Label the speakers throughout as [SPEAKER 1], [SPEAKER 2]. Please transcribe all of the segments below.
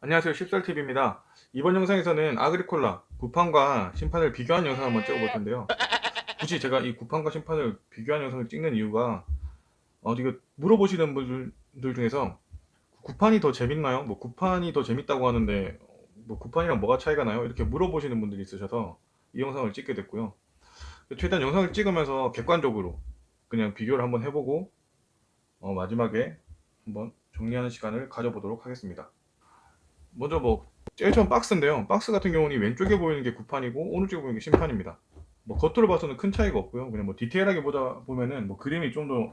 [SPEAKER 1] 안녕하세요, 쉽설TV입니다. 이번 영상에서는 아그리콜라 구판과 심판을 비교한 영상을 한번 찍어볼 텐데요. 굳이 제가 이 구판과 심판을 비교한 영상을 찍는 이유가 이거 물어보시는 분들 중에서 구판이 더 재밌나요? 뭐 구판이 더 재밌다고 하는데 뭐 구판이랑 뭐가 차이가 나요? 이렇게 물어보시는 분들이 있으셔서 이 영상을 찍게 됐고요. 최대한 영상을 찍으면서 객관적으로 그냥 비교를 한번 해보고 마지막에 한번 정리하는 시간을 가져보도록 하겠습니다. 먼저 뭐 제일 처음 박스인데요. 박스 같은 경우는 왼쪽에 보이는 게 구판이고 오른쪽에 보이는 게 심판입니다. 뭐 겉으로 봐서는 큰 차이가 없고요. 그냥 뭐 디테일하게 보자 보면은 뭐 그림이 좀 더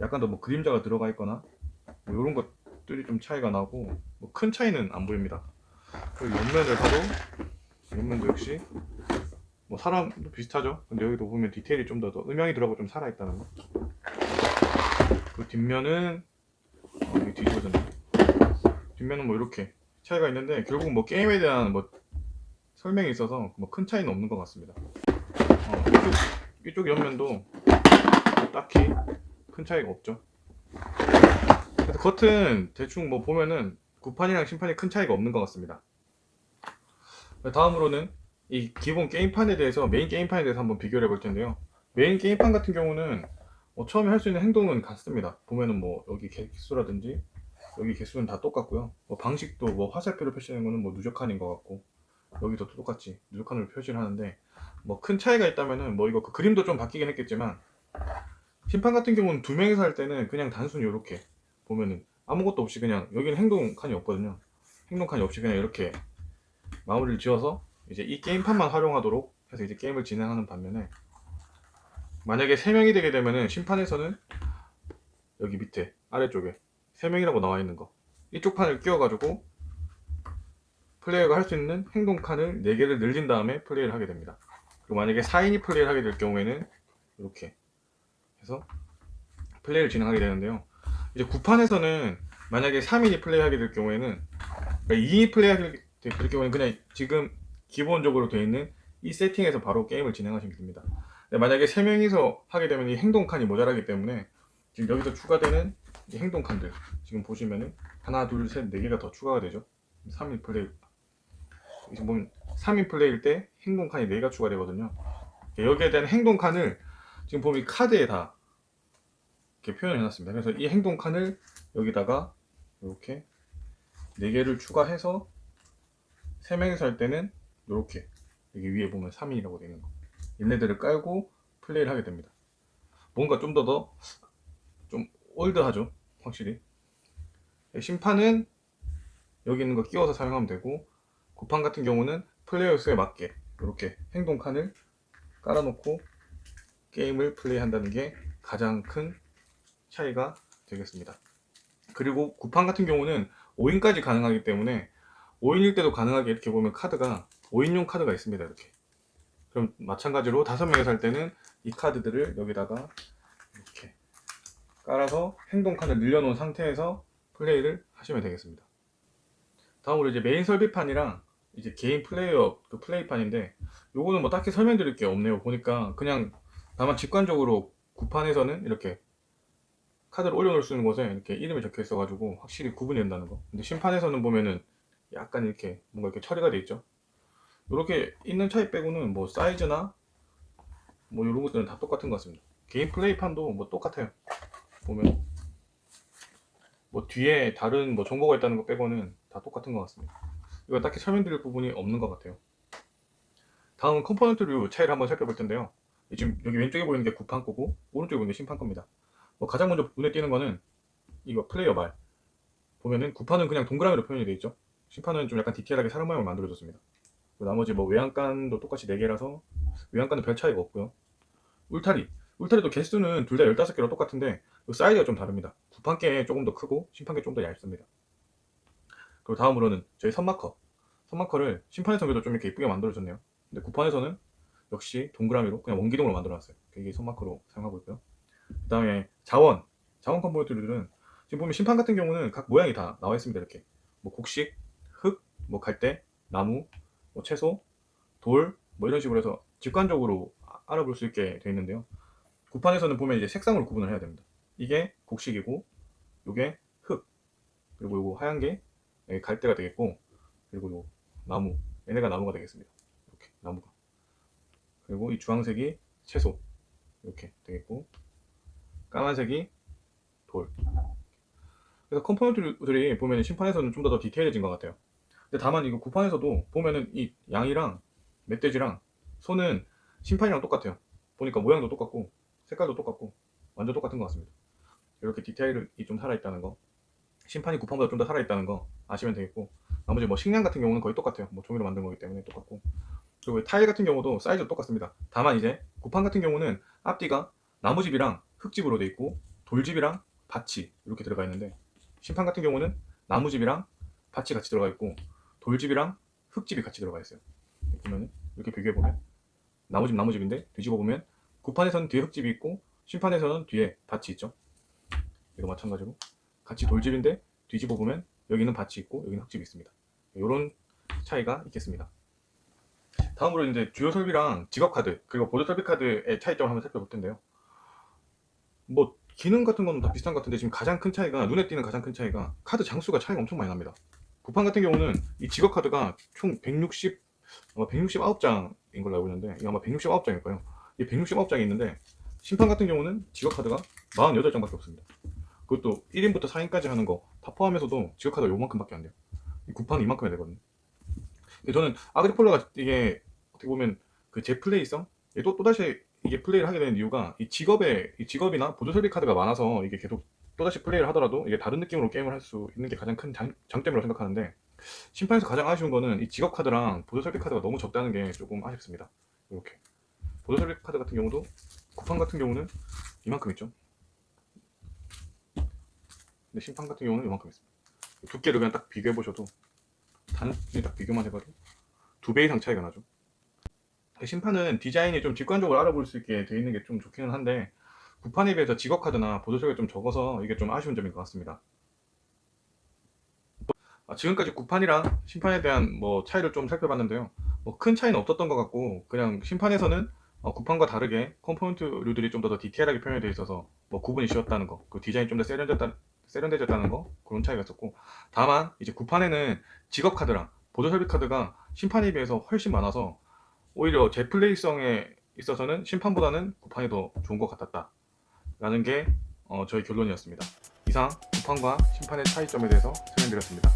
[SPEAKER 1] 약간 더 뭐 그림자가 들어가 있거나 뭐 이런 것들이 좀 차이가 나고 뭐 큰 차이는 안 보입니다. 그리고 옆면을 봐도 옆면도 역시 뭐 사람도 비슷하죠. 근데 여기도 보면 디테일이 좀 더 음영이 들어가고 좀 살아 있다는 거. 그 뒷면은 이게 뒤집어졌네. 뒷면은 뭐 이렇게 차이가 있는데 결국 뭐 게임에 대한 뭐 설명이 있어서 뭐 큰 차이는 없는 것 같습니다. 이쪽 옆면도 딱히 큰 차이가 없죠. 그래서 겉은 대충 뭐 보면은 구판이랑 심판이 큰 차이가 없는 것 같습니다. 다음으로는 이 기본 게임판에 대해서 메인 게임판에 대해서 한번 비교를 해볼 텐데요. 메인 게임판 같은 경우는 처음에 할 수 있는 행동은 같습니다. 보면은 뭐 여기 개수라든지 여기 개수는 다 똑같고요. 뭐 방식도 뭐 화살표를 표시하는 거는 뭐 누적칸인 것 같고 여기도 똑같이 누적칸으로 표시를 하는데 뭐 큰 차이가 있다면은 뭐 이거 그 그림도 좀 바뀌긴 했겠지만 심판 같은 경우는 두 명이서 할 때는 그냥 단순히 이렇게 보면은 아무것도 없이 그냥 여기는 행동칸이 없거든요. 행동칸이 없이 그냥 이렇게 마무리를 지어서 이제 이 게임판만 활용하도록 해서 이제 게임을 진행하는 반면에 만약에 세 명이 되게 되면은 심판에서는 여기 밑에 아래쪽에 세 명이라고 나와 있는 거 이쪽 판을 끼워가지고 플레이어가 할 수 있는 행동칸을 4개를 늘린 다음에 플레이를 하게 됩니다. 그리고 만약에 4인이 플레이를 하게 될 경우에는 이렇게 해서 플레이를 진행하게 되는데요. 이제 9판에서는 만약에 3인이 플레이하게 될 경우에는 그러니까 2인이 플레이하게 될 경우에는 그냥 지금 기본적으로 되어 있는 이 세팅에서 바로 게임을 진행하시면 됩니다. 만약에 3명이서 하게 되면 이 행동칸이 모자라기 때문에 지금 여기서 추가되는 이 행동칸들 지금 보시면은 하나 둘셋 4개가 더 추가가 되죠. 3인 플레이 지금 보면 3인 플레이일 때 행동칸이 4개가 추가되거든요. 여기에 대한 행동칸을 지금 보면 이 카드에 다 이렇게 표현을 해놨습니다. 그래서 이 행동칸을 여기다가 이렇게 4개를 추가해서 3명이서 할 때는 이렇게 여기 위에 보면 3인이라고 되는 거 얘네들을 깔고 플레이를 하게 됩니다. 뭔가 좀 더 좀 올드하죠. 확실히 심판은 여기 있는 거 끼워서 사용하면 되고 구판 같은 경우는 플레이어 수에 맞게 이렇게 행동칸을 깔아놓고 게임을 플레이한다는 게 가장 큰 차이가 되겠습니다. 그리고 구판 같은 경우는 5인까지 가능하기 때문에 5인일 때도 가능하게 이렇게 보면 카드가 5인용 카드가 있습니다. 이렇게 그럼 마찬가지로 5명이서 할 때는 이 카드들을 여기다가 이렇게 깔아서 행동칸을 늘려놓은 상태에서 플레이를 하시면 되겠습니다. 다음으로 이제 메인 설비판이랑 이제 개인 플레이어 그 플레이판인데 요거는 뭐 딱히 설명드릴 게 없네요. 보니까 그냥 다만 직관적으로 구판에서는 이렇게 카드를 올려놓을 수 있는 곳에 이렇게 이름이 적혀 있어가지고 확실히 구분이 된다는 거. 근데 심판에서는 보면은 약간 이렇게 뭔가 이렇게 처리가 돼 있죠. 이렇게 있는 차이 빼고는 뭐 사이즈나 뭐 이런 것들은 다 똑같은 것 같습니다. 개인 플레이판도 뭐 똑같아요. 보면 뭐 뒤에 다른 뭐 정보가 있다는 거 빼고는 다 똑같은 것 같습니다. 이거 딱히 설명드릴 부분이 없는 것 같아요. 다음은 컴포넌트 류 차이를 한번 살펴볼 텐데요. 지금 여기 왼쪽에 보이는 게 구판 거고 오른쪽에 보이는 게 심판 겁니다. 뭐 가장 먼저 눈에 띄는 거는 이거 플레이어 말 보면은 구판은 그냥 동그라미로 표현이 되어 있죠. 심판은 좀 약간 디테일하게 사람 모양을 만들어줬습니다. 나머지 뭐 외양간도 똑같이 4개라서 외양간은 별 차이가 없고요. 울타리 울타리도 개수는 둘 다 15개로 똑같은데 사이즈가 좀 다릅니다. 구판께 조금 더 크고 심판께 좀 더 얇습니다. 그리고 다음으로는 저희 선마커를 심판의 성에도 좀 이렇게 이쁘게 만들어줬네요. 근데 구판에서는 역시 동그라미로 그냥 원기둥으로 만들어놨어요. 이게 선마커로 사용하고 있고요. 그 다음에 자원 컴포넌트들은 지금 보면 심판 같은 경우는 각 모양이 다 나와 있습니다. 이렇게 뭐 곡식, 흙, 뭐 갈대, 나무, 뭐 채소, 돌, 뭐 이런 식으로 해서 직관적으로 알아볼 수 있게 되어 있는데요. 구판에서는 보면 이제 색상으로 구분을 해야 됩니다. 이게 곡식이고, 이게 흙, 그리고 이거 하얀 게 갈대가 되겠고, 그리고 요 나무, 얘네가 나무가 되겠습니다. 이렇게 나무가. 그리고 이 주황색이 채소 이렇게 되겠고, 까만색이 돌. 그래서 컴포넌트들이 보면 심판에서는 좀 더 디테일해진 것 같아요. 근데 다만 이거 구판에서도 보면은 이 양이랑 멧돼지랑 소는 심판이랑 똑같아요. 보니까 모양도 똑같고 색깔도 똑같고 완전 똑같은 것 같습니다. 이렇게 디테일이 좀 살아있다는 거, 심판이 구판보다 좀 더 살아있다는 거 아시면 되겠고, 나머지 뭐 식량 같은 경우는 거의 똑같아요. 뭐 종이로 만든 거기 때문에 똑같고, 그리고 타일 같은 경우도 사이즈도 똑같습니다. 다만 이제 구판 같은 경우는 앞뒤가 나무집이랑 흙집으로 돼 있고 돌집이랑 밭이 이렇게 들어가 있는데, 심판 같은 경우는 나무집이랑 밭이 같이 들어가 있고 돌집이랑 흙집이 같이 들어가 있어요. 보면 이렇게 비교해 보면 나무집인데 뒤집어 보면 구판에서는 뒤에 흙집이 있고 심판에서는 뒤에 밭이 있죠. 이거 마찬가지로 같이 돌집인데 뒤집어 보면 여기는 밭이 있고 여기는 흙집이 있습니다. 이런 차이가 있겠습니다. 다음으로 이제 주요 설비랑 직업 카드 그리고 보조 설비 카드의 차이점을 한번 살펴볼 텐데요. 뭐 기능 같은 건 다 비슷한 것 같은데 지금 가장 큰 차이가, 눈에 띄는 가장 큰 차이가 카드 장수가 차이가 엄청 많이 납니다. 구판 같은 경우는 이 직업 카드가 총 160, 아마 169장인 걸로 알고 있는데, 이게 아마 169장일 거예요. 이 169장이 있는데, 심판 같은 경우는 직업 카드가 48장밖에 없습니다. 그것도 1인부터 4인까지 하는 거 다 포함해서도 직업 카드가 요만큼밖에 안 돼요. 이 구판은 이만큼 해야 되거든요. 근데 저는 아그리폴라가 이게 어떻게 보면 그 제 플레이성, 또다시 이게 플레이를 하게 되는 이유가 이 직업이나 보조 설비 카드가 많아서 이게 계속 또다시 플레이를 하더라도 이게 다른 느낌으로 게임을 할 수 있는 게 가장 큰 장점이라고 생각하는데, 심판에서 가장 아쉬운 거는 이 직업 카드랑 보조 설비 카드가 너무 적다는 게 조금 아쉽습니다. 이렇게 보조 설비 카드 같은 경우도 구판 같은 경우는 이만큼 있죠. 근데 심판 같은 경우는 이만큼 있습니다. 두께를 그냥 딱 비교해 보셔도, 단순히 딱 비교만 해봐도 2배 이상 차이가 나죠. 심판은 디자인이 좀 직관적으로 알아볼 수 있게 되어 있는 게 좀 좋기는 한데, 구판에 비해서 직업 카드나 보조 설비가 좀 적어서 이게 좀 아쉬운 점인 것 같습니다. 지금까지 구판이랑 심판에 대한 뭐 차이를 좀 살펴봤는데요. 뭐 큰 차이는 없었던 것 같고, 그냥 심판에서는 구판과 다르게 컴포넌트류들이 좀 더 디테일하게 표현되어 있어서 뭐 구분이 쉬웠다는 거, 그 디자인이 좀 더 세련돼졌다는 거, 그런 차이가 있었고, 다만 이제 구판에는 직업 카드랑 보조 설비 카드가 심판에 비해서 훨씬 많아서 오히려 제 플레이성에 있어서는 심판보다는 구판이 더 좋은 것 같았다 라는 게 저희 결론이었습니다. 이상 구판과 심판의 차이점에 대해서 설명드렸습니다.